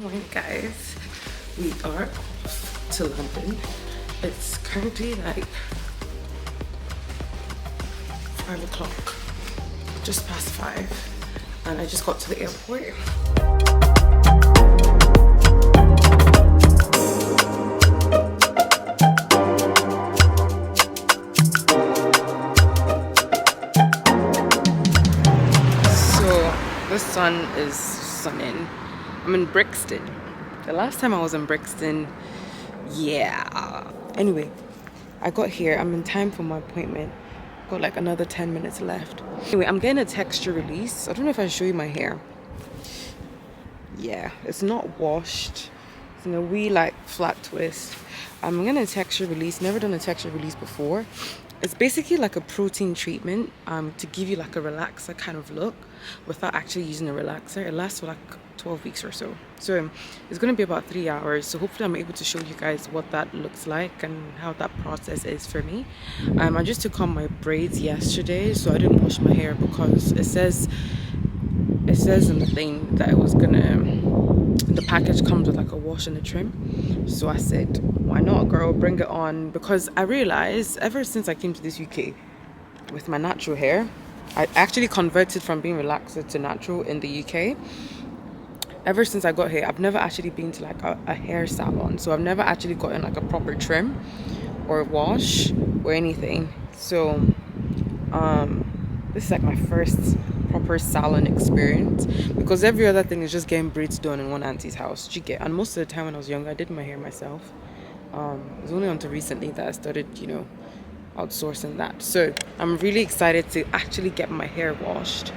morning, guys. We are off to London. It's currently like 5 o'clock, just past 5, and I just got to the airport. So the sun is sunning. I'm in Brixton. The last time I was in Brixton, yeah. Anyway, I got here. I'm in time for my appointment. Got like another 10 minutes left. Anyway, I'm getting a texture release. I don't know if I show you my hair. Yeah, it's not washed. It's in a wee like flat twist. I'm getting a texture release. Never done a texture release before. It's basically like a protein treatment to give you like a relaxer kind of look without actually using a relaxer. It lasts for like 12 weeks or so. So it's going to be about 3 hours. So hopefully I'm able to show you guys what that looks like and how that process is for me. I just took on my braids yesterday, so I didn't wash my hair because it says in the thing that it was the package comes with like a wash and a trim. So I said, why not, girl, bring it on? Because I realized ever since I came to this UK with my natural hair, I actually converted from being relaxer to natural in the UK. Ever since I got here, I've never actually been to like a hair salon. So I've never actually gotten like a proper trim or wash or anything. So this is like my first proper salon experience, because every other thing is just getting braids done in one auntie's house. You get, and most of the time when I was younger, I did my hair myself. It was only until recently that I started, outsourcing that. So I'm really excited to actually get my hair washed,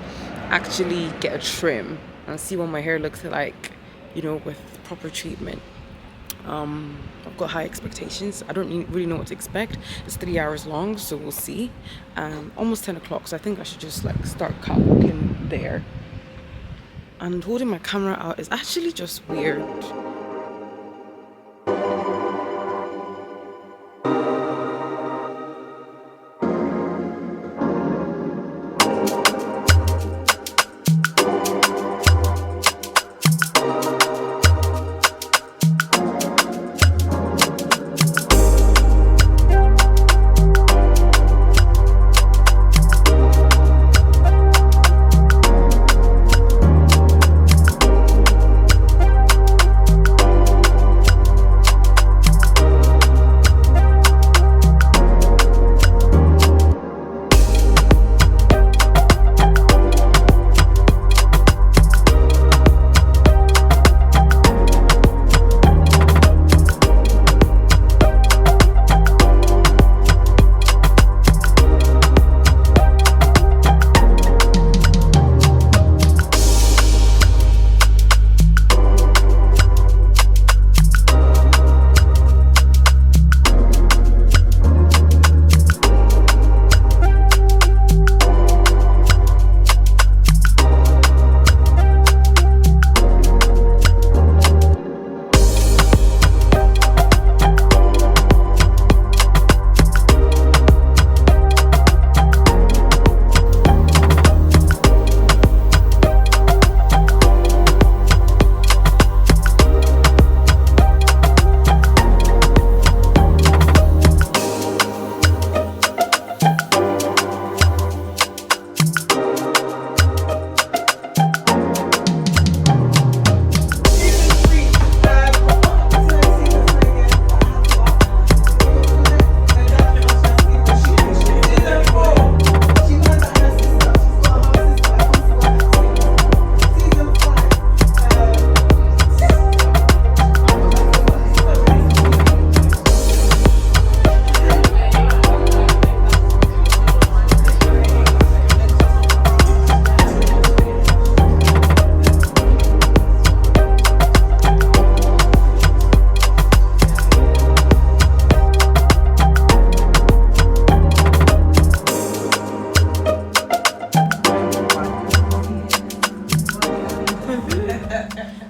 actually get a trim, and see what my hair looks like, with proper treatment. I've got high expectations. I don't really know what to expect. It's 3 hours long, so we'll see. Almost 10 o'clock, so I think I should just like start catwalking there. And holding my camera out is actually just weird.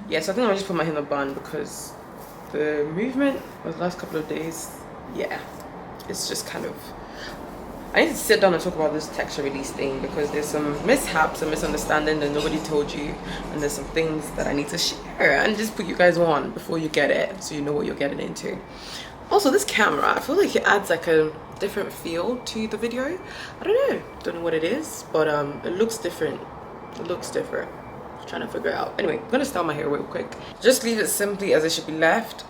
Yes, I think I'll just put my hair in a bun because the movement of the last couple of days, yeah, it's just kind of I need to sit down and talk about this texture release thing because there's some mishaps and misunderstanding that nobody told you, and there's some things that I need to share and just put you guys on before you get it, so you know what you're getting into. Also, this camera, I feel like it adds like a different feel to the video. I don't know what it is, but it looks different. It looks different. I'm trying to figure it out. Anyway, I'm gonna style my hair real quick. Just leave it simply as it should be left.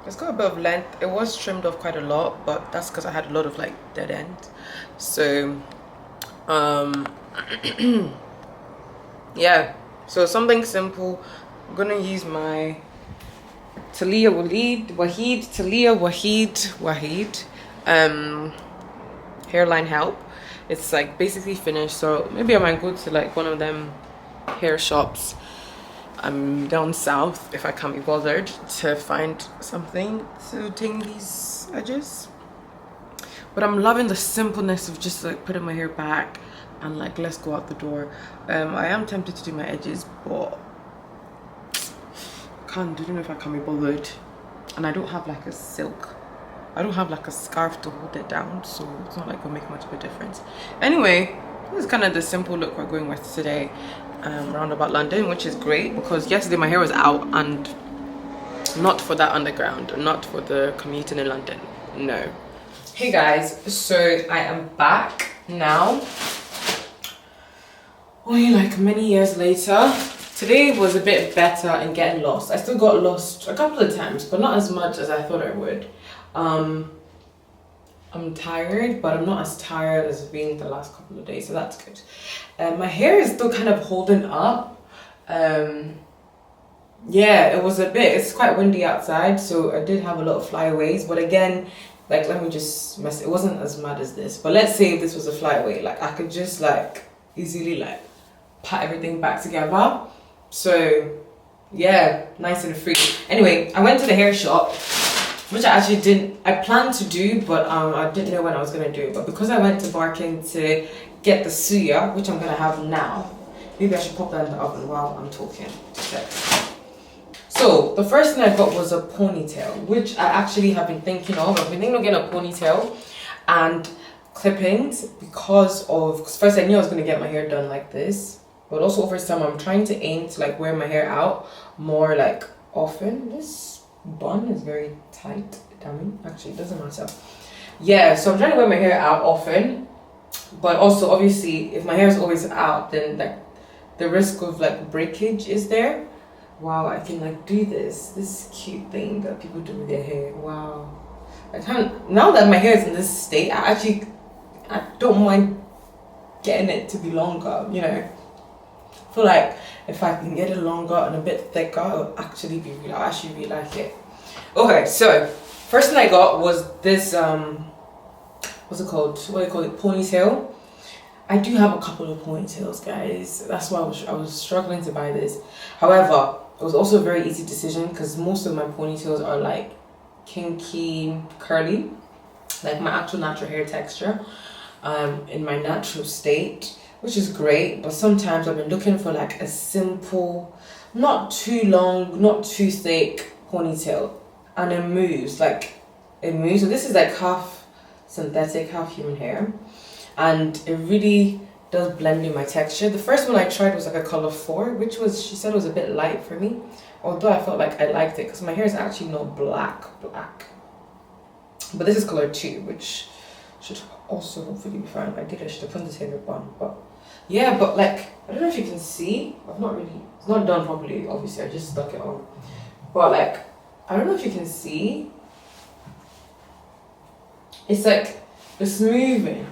It's got a bit of length. It was trimmed off quite a lot, but that's because I had a lot of like dead end. So yeah, so something simple. I'm gonna use my Talia Wahid hairline help. It's like basically finished, so maybe I might go to like one of them hair shops down south if I can't be bothered to find something to tame these edges. But I'm loving the simpleness of just like putting my hair back and like let's go out the door. I am tempted to do my edges, but I don't know if I can be bothered, and I don't have like a silk, I don't have like a scarf to hold it down, so it's not like it'll make much of a difference. Anyway, this is kind of the simple look we're going with today, round about London, which is great because yesterday my hair was out, and not for that underground, not for the commuting in London, no. Hey guys, so I am back now, only like many years later. Today was a bit better in getting lost. I still got lost a couple of times, but not as much as I thought I would. I'm tired, but I'm not as tired as I've been the last couple of days, so that's good. My hair is still kind of holding up. Yeah, it's quite windy outside, so I did have a lot of flyaways, but again, like, let me just it wasn't as mad as this, but let's say if this was a flyaway, like I could just like easily like pat everything back together. So yeah, nice and free. Anyway, I went to the hair shop, which I planned to do, but I didn't know when I was gonna do it. But because I went to Barking to get the suya, which I'm gonna have now, maybe I should pop that in the oven while I'm talking. So the first thing I got was a ponytail, which I actually have been thinking of. I've been thinking of getting a ponytail and clip-ins because first I knew I was gonna get my hair done like this, but also over summer I'm trying to aim to like wear my hair out more like often. This bun is very tight, damn it. Actually, it doesn't matter. Yeah, so I'm trying to wear my hair out often, but also obviously if my hair is always out, then like the risk of like breakage is there. Wow, I can like do this cute thing that people do with their hair. Wow, I can't, now that my hair is in this state, I don't mind getting it to be longer, you know. I feel like if I can get it longer and a bit thicker, I'll actually really like it. Okay, so first thing I got was this what's it called? What do you call it? Ponytail. I do have a couple of ponytails, guys. That's why I was struggling to buy this. However, it was also a very easy decision because most of my ponytails are like kinky, curly, like my actual natural hair texture, in my natural state, which is great. But sometimes I've been looking for like a simple, not too long, not too thick ponytail, and it moves. So this is like half synthetic, half human hair, and it really does blend in my texture. The first one I tried was like a color 4, which she said was a bit light for me, although I felt like I liked it because my hair is actually not black, but this is color 2, which should also hopefully be fine. I should have put this hair in a bun, but yeah. But like, I don't know if you can see, it's not done properly, obviously I just stuck it on, but like, I don't know if you can see, it's like, it's moving.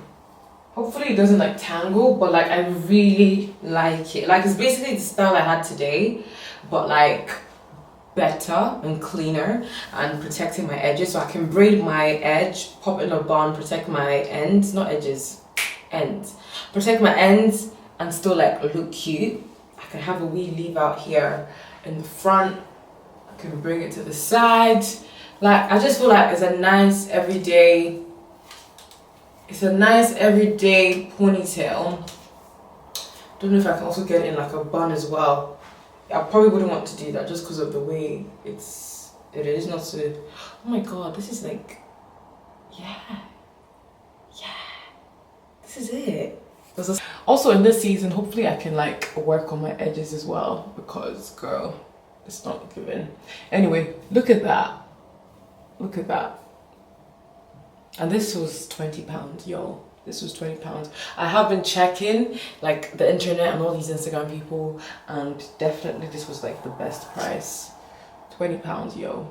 Hopefully it doesn't like tangle, but like I really like it. Like, it's basically the style I had today, but like better and cleaner and protecting my edges, so I can braid my edge, pop in a bun, protect my ends, not edges, ends, protect my ends and still like look cute. I can have a wee leave out here in the front, I can bring it to the side. Like, I just feel like it's a nice everyday ponytail. Don't know if I can also get it in like a bun as well. I probably wouldn't want to do that just because of the way it is not so. Oh my god, this is like, yeah, This is it. Also in this season, hopefully I can like work on my edges as well, because girl, it's not given. Anyway, look at that. Look at that. And this was £20, yo. This was £20. I have been checking like the internet and all these Instagram people, and definitely this was like the best price. £20, yo.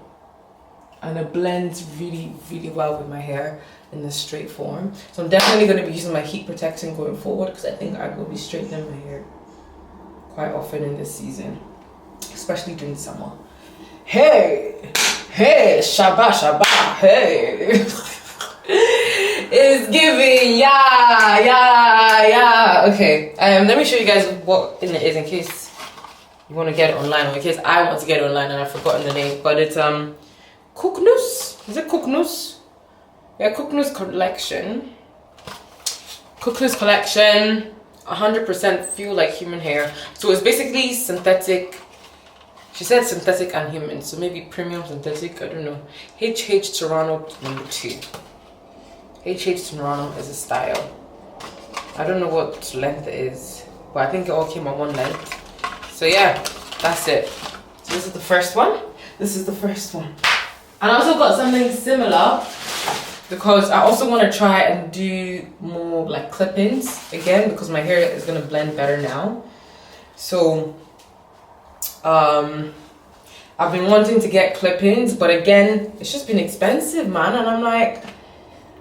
And it blends really, really well with my hair in the straight form. So I'm definitely going to be using my heat protection going forward, because I think I will be straightening my hair quite often in this season, especially during summer. Hey, hey, shaba, shaba, hey. It's giving, yeah. Okay, let me show you guys what it is in case you want to get it online, or in case I want to get it online and I've forgotten the name. But it's Cooknoos. Is it Cooknoos? Yeah, Cooknoos collection. Cooknoos collection. 100% feel like human hair. So it's basically synthetic. She said synthetic and human, so maybe premium synthetic. I don't know. HH Toronto #2. HH Toronto is a style. I don't know what length it is, but I think it all came on one length. So yeah, that's it. So this is the first one. This is the first one. And I also got something similar, because I also want to try and do more like clip-ins again, because my hair is going to blend better now. So I've been wanting to get clip-ins, but again, it's just been expensive, man. And I'm like,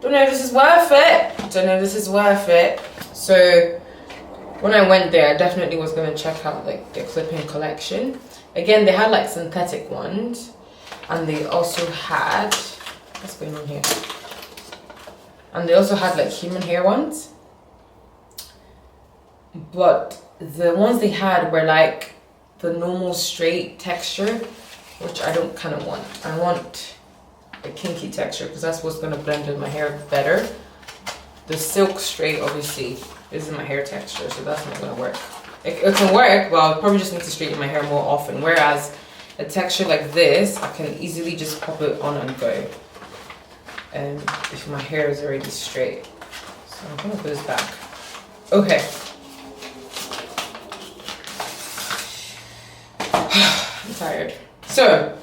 don't know if this is worth it. Don't know if this is worth it. So when I went there, I definitely was going to check out like the clip-in collection. Again, they had like synthetic ones, and they also had, what's going on here? And they also had like human hair ones. But the ones they had were like the normal straight texture, which I don't kind of want. I want a kinky texture, because that's what's going to blend in my hair better. The silk straight obviously isn't my hair texture, so that's not going to work. It can work, but I'll probably just need to straighten my hair more often, whereas a texture like this, I can easily just pop it on and go, if my hair is already straight. So I'm going to put this back. Okay. I'm tired. So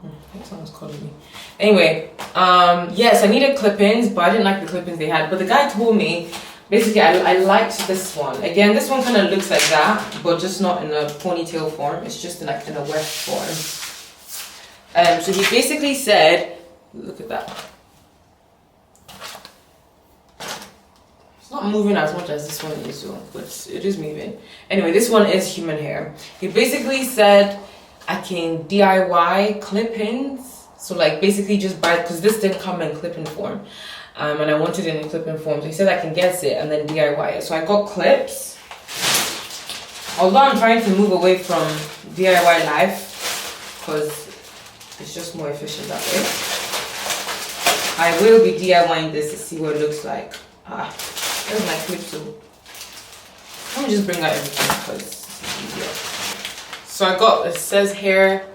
I think someone's calling me. Anyway, yes, I needed clip-ins, but I didn't like the clip-ins they had. But the guy told me, basically, I liked this one. Again, this one kind of looks like that, but just not in a ponytail form. It's just like in a weft form. So he basically said, look at that. It's not moving as much as this one is, but it is moving. Anyway, this one is human hair. He basically said I can DIY clip-ins. So like basically just buy, because this didn't come in clip-in form. And I wanted it in clip-in form. So he said I can get it and then DIY it. So I got clips. Although I'm trying to move away from DIY life, because it's just more efficient that way. I will be DIYing this to see what it looks like. There's my clip too. Let me just bring out everything because it's easier. So I got, it says hair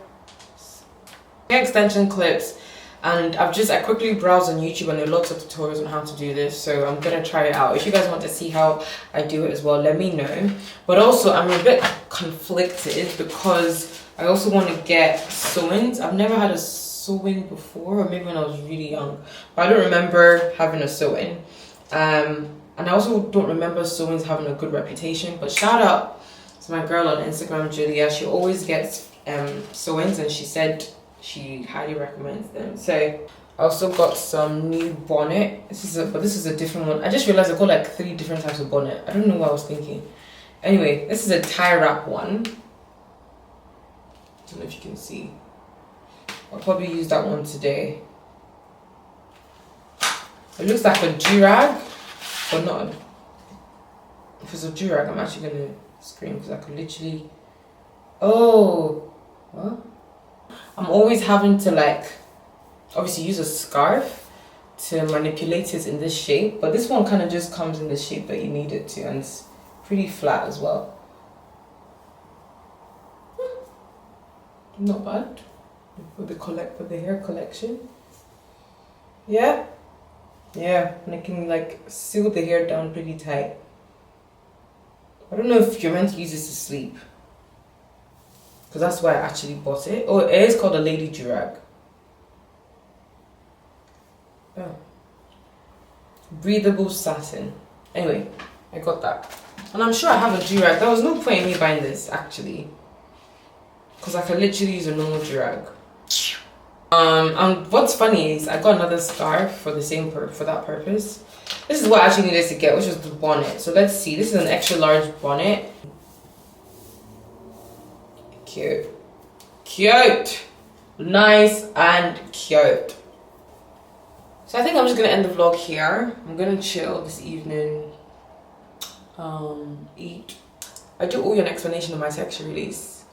extension clips, and I quickly browsed on YouTube and there are lots of tutorials on how to do this, so I'm gonna try it out. If you guys want to see how I do it as well, let me know. But also I'm a bit conflicted because I also want to get sew-ins. I've never had a sew-in before, or maybe when I was really young, but I don't remember having a sew-in. And I also don't remember sew-ins having a good reputation. But shout out to my girl on Instagram, Julia. She always gets sew-ins, and she said she highly recommends them. So I also got some new bonnet. This is a different one. I just realized I got like 3 different types of bonnet. I don't know what I was thinking. Anyway, this is a tie wrap one. I don't know if you can see. I'll probably use that one today. It looks like a durag, but not. If it's a durag, I'm actually gonna scream because I could literally. Oh, what? I'm always having to like, obviously use a scarf to manipulate it in this shape, but this one kind of just comes in the shape that you need it to, and it's pretty flat as well. Not bad for the hair collection. Yeah. Yeah, and I can like seal the hair down pretty tight. I don't know if you're meant to use this to sleep, because that's why I actually bought it. Oh, it is called a lady durag. Oh. Breathable satin. Anyway, I got that. And I'm sure I have a durag. There was no point in me buying this actually, because I can literally use a normal durag. And what's funny is I got another scarf for the same for that purpose. This is what I actually needed to get, which was the bonnet. So let's see. This is an extra large bonnet. Cute. Cute. Nice and cute. So I think I'm just gonna end the vlog here. I'm gonna chill this evening. Eat. I do owe you an explanation of my texture release.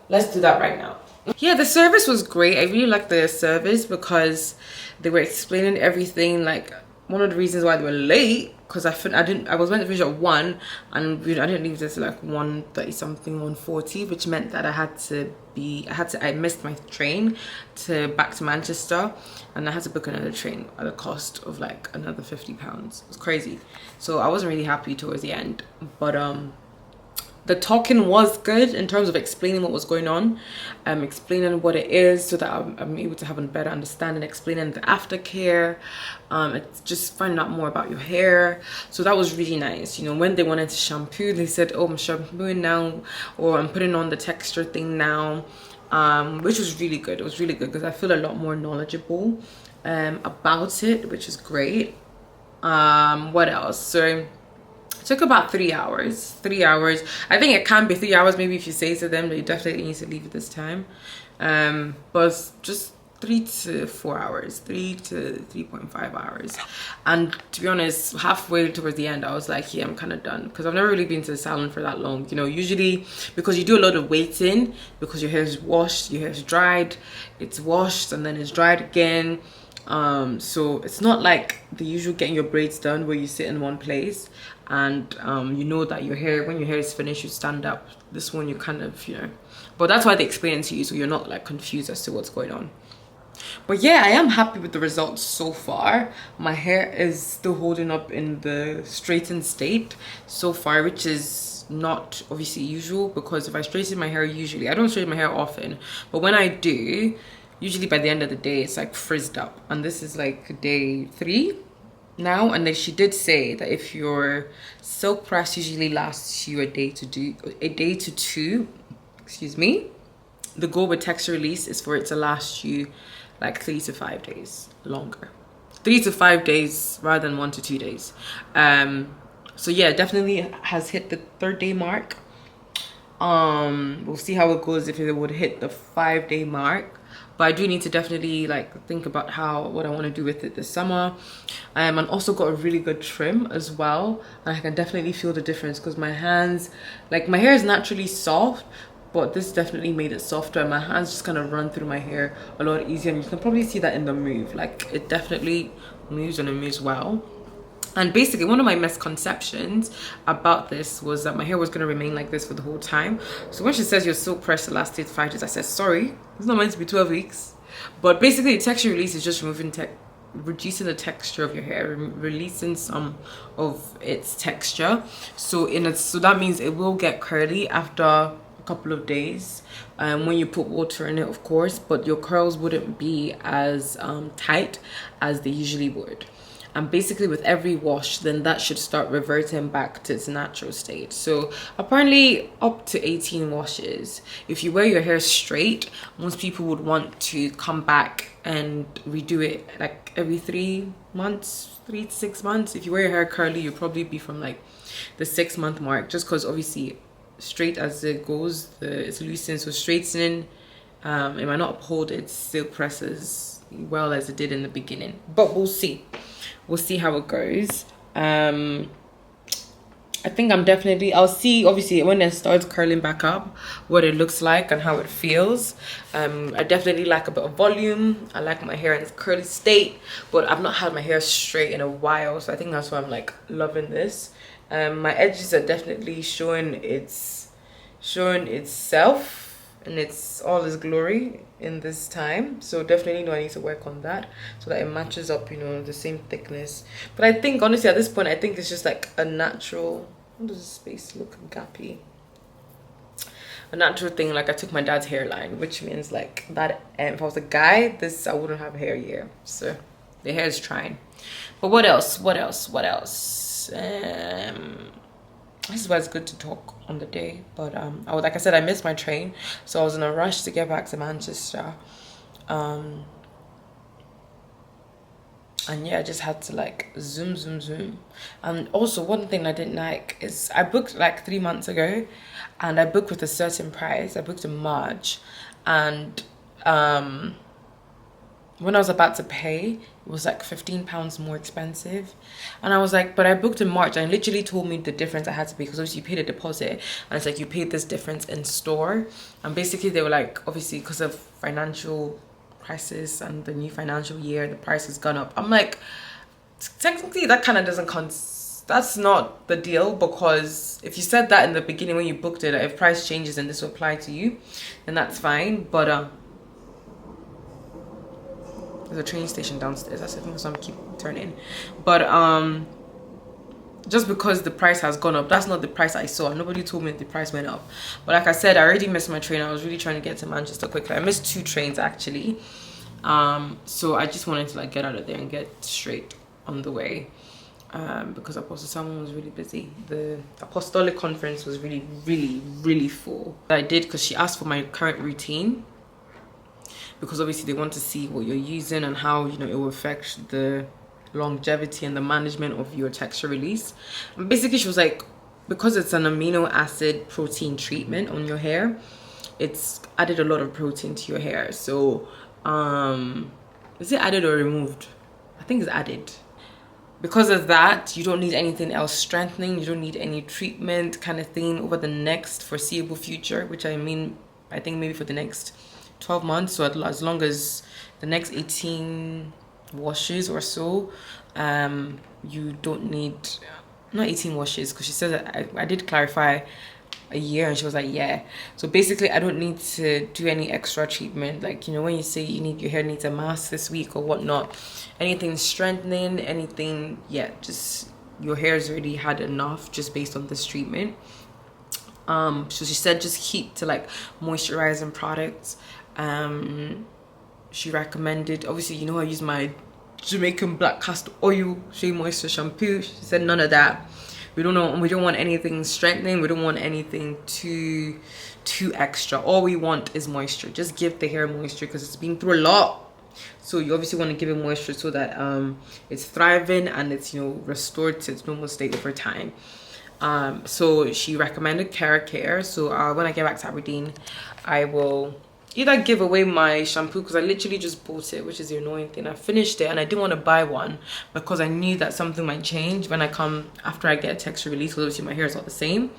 Let's do that right now. Yeah, the service was great. I really liked the service because they were explaining everything. Like, one of the reasons why they were late, because I was meant to finish at 1, and I didn't leave this like 1:30 something, 1:40, which meant that I missed my train back to Manchester, and I had to book another train at a cost of like another £50. It was crazy. So I wasn't really happy towards the end, but the talking was good in terms of explaining what was going on, explaining what it is so that I'm able to have a better understanding, explaining the aftercare, it's just finding out more about your hair. So that was really nice. You know, when they wanted to shampoo, they said, oh, I'm shampooing now, or I'm putting on the texture thing now, which was really good. It was really good because I feel a lot more knowledgeable about it, which is great. What else? So it took about 3 hours. 3 hours. I think it can be 3 hours maybe if you say to them that you definitely need to leave at this time. But it's just 3 to 4 hours, 3 to 3.5 hours. And to be honest, halfway towards the end, I was like, yeah, I'm kind of done. Because I've never really been to the salon for that long. You know, usually because you do a lot of waiting, because your hair is washed, your hair is dried, it's washed and then it's dried again. So it's not like the usual getting your braids done where you sit in one place and you know that when your hair is finished, you stand up. This one you kind of, you know, but that's why they explain it to you, so you're not like confused as to what's going on. But yeah, I am happy with the results so far. My hair is still holding up in the straightened state so far, which is not obviously usual, because if I straighten my hair, usually I don't straighten my hair often, but when I do, usually by the end of the day it's like frizzed up, and this is like day 3 now. And then she did say that if your silk press usually lasts you a day to 2, excuse me, the goal with texture release is for it to last you like 3 to 5 days longer, 3 to 5 days rather than 1 to 2 days. So yeah, definitely has hit the 3rd day mark. We'll see how it goes if it would hit the 5-day mark. But I do need to definitely like think about what I want to do with it this summer. And also got a really good trim as well. And I can definitely feel the difference because my hands, like my hair is naturally soft, but this definitely made it softer, and my hands just kind of run through my hair a lot easier. And you can probably see that in the move. Like it definitely moves, and it moves well. And basically one of my misconceptions about this was that my hair was going to remain like this for the whole time. So when she says your silk press to last 5 days, I said sorry, it's not meant to be 12 weeks. But basically the texture release is just reducing the texture of your hair, releasing some of its texture. So that means it will get curly after a couple of days, when you put water in it, of course, but your curls wouldn't be as tight as they usually would. And basically with every wash, then that should start reverting back to its natural state. So apparently up to 18 washes. If you wear your hair straight, most people would want to come back and redo it like every 3 months, 3 to 6 months. If you wear your hair curly, you'll probably be from like the 6-month mark, just because obviously straight as it goes, it's loosening. So straightening, it might not uphold its silk presses well as it did in the beginning, but we'll see. We'll see how it goes. I think I'll see obviously when it starts curling back up what it looks like and how it feels. I definitely like a bit of volume. I like my hair in its curly state, but I've not had my hair straight in a while, so I think that's why I'm like loving this. My edges are definitely showing itself. and it's all its glory in this time. So definitely know I need to work on that so that it matches up, you know, the same thickness. But I think honestly at this point I think it's just like a natural, how does this space look gappy? A natural thing. Like I took my dad's hairline, which means like that, and if I was a guy, this I wouldn't have hair here. So the hair is trying. But what else? This is why it's good to talk on the day. But like I said, I missed my train, so I was in a rush to get back to Manchester. And yeah, I just had to like zoom. And also one thing I didn't like is I booked like 3 months ago, and I booked with a certain price. I booked in March, and when I was about to pay, it was like £15 more expensive. And I was like, but I booked in March, and it literally told me the difference I had to pay, because obviously you paid a deposit, and it's like you paid this difference in store. And basically they were like, obviously because of financial crisis and the new financial year, the price has gone up. I'm like, technically that kind of doesn't that's not the deal, because if you said that in the beginning when you booked it, if price changes and this will apply to you, then that's fine. But there's a train station downstairs. That's the thing, so I'm keep turning. But just because the price has gone up, that's not the price I saw. Nobody told me the price went up. But like I said, I already missed my train. I was really trying to get to Manchester quickly. I missed 2 trains actually. So I just wanted to like get out of there and get straight on the way. Because Post-salon was really busy. The apostolic conference was really full. I did because she asked for my current routine, because obviously they want to see what you're using and how, you know, it will affect the longevity and the management of your texture release. And basically she was like, because it's an amino acid protein treatment on your hair, it's added a lot of protein to your hair. So is it added or removed? I think it's added. Because of that, you don't need anything else strengthening, you don't need any treatment kind of thing over the next foreseeable future, which I mean, I think maybe for the next 12 months, so as long as the next 18 washes or so, you don't need, not 18 washes, because she said that I did clarify a year, and she was like, yeah. So basically I don't need to do any extra treatment, like, you know, when you say your hair needs a mask this week or whatnot, anything strengthening, anything, yeah, just your hair's already had enough just based on this treatment. So she said just keep to like moisturizing products. She recommended, obviously, you know, I use my Jamaican black castor oil shea moisture shampoo. She said none of that. We don't want anything strengthening. We don't want anything too extra. All we want is moisture. Just give the hair moisture, because it's been through a lot. So you obviously want to give it moisture so that it's thriving and it's, you know, restored to its normal state over time. So she recommended aftercare. So when I get back to Aberdeen, I will either give away my shampoo, because I literally just bought it, which is the annoying thing. I finished it and I didn't want to buy one because I knew that something might change when I come after I get a texture release, because obviously my hair is not the same.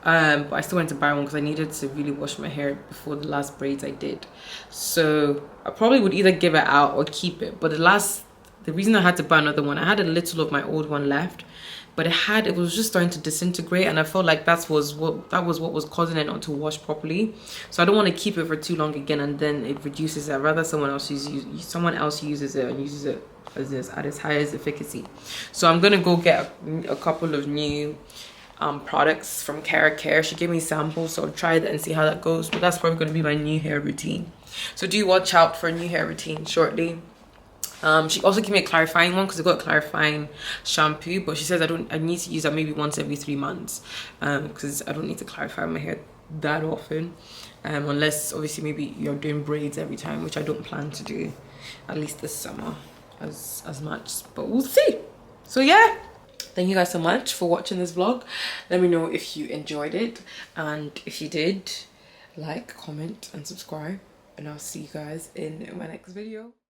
But I still went to buy one because I needed to really wash my hair before the last braids I did. So I probably would either give it out or keep it. But the reason I had to buy another one, I had a little of my old one left, but it was just starting to disintegrate, and I felt like that was what was causing it not to wash properly. So I don't want to keep it for too long again, and then it reduces it. I'd rather someone else uses it and uses it at its highest efficacy. So I'm gonna go get a couple of new products from aftercare. She gave me samples, so I'll try that and see how that goes. But that's probably going to be my new hair routine. So do watch out for a new hair routine shortly. She also gave me a clarifying one, because I got a clarifying shampoo, but she says I need to use that maybe once every 3 months, because I don't need to clarify my hair that often, unless obviously maybe you're doing braids every time, which I don't plan to do, at least this summer, as much, but we'll see. So yeah, thank you guys so much for watching this vlog. Let me know if you enjoyed it, and if you did, like, comment and subscribe, and I'll see you guys in my next video.